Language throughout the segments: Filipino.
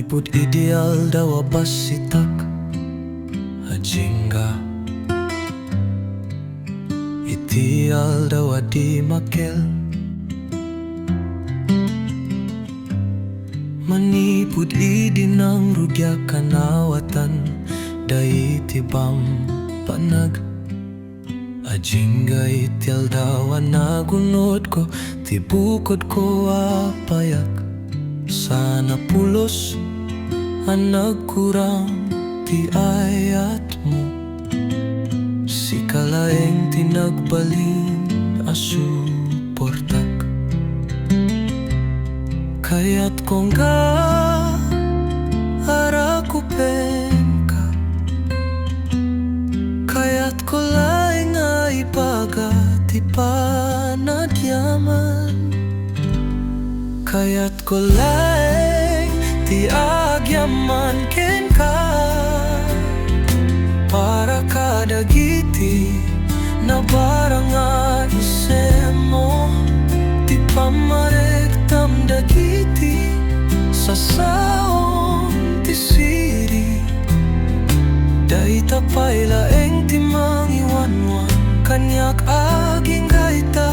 Manipud ideal daw abasitak ajinga ideal daw adi makel manipud idi nang rugya kanawatan daiti bam panag ajinga itial daw nagunod ko tibukod ko apayak sana pulos ang nagkurang ti ayat mo si kalaeng tinagbalin asuportak kaya't kong ka arakupen ka kaya't ko laing aipaga ti panadyaman kaya't ko laing ti agyaman ken ka para kadagiti na barang isem mo ti pamarektam dagiti sa saong ti siri day tapay laeng ti mangiwanwan kanyak aging gaita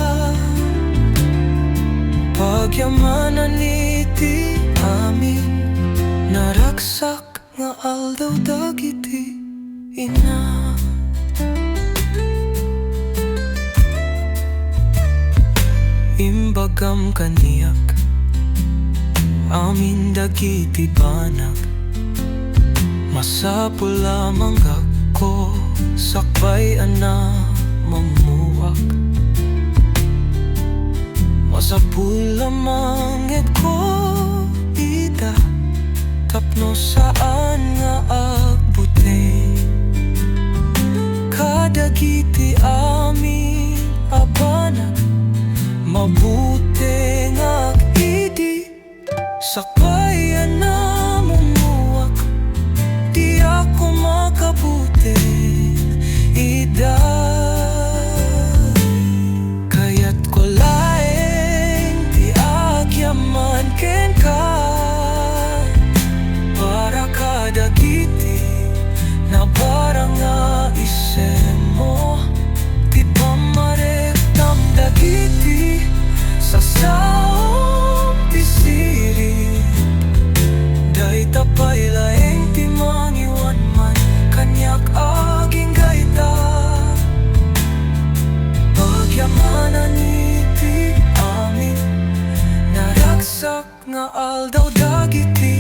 pagyamanan iti amin naragsak nga aldaw dagiti ina. Imbagam kaniyak amin dagiti banag masapul lamang ako sakbay ana mamuwak masapul lamang ko ida tapno saan nga agbuti kadagiti amin abanag mabuti nga idi sakbayan na mumuwak di ako makabuti ida kaya't ko laeng di agyaman ken ka para kadagiti na barang nga isem mo ti pamarektam dagiti sa saom ti siri day tapay laeng ti mangiwan man kanyak aging gaita pagyamanan iti amin naragsak nga aldaw dagiti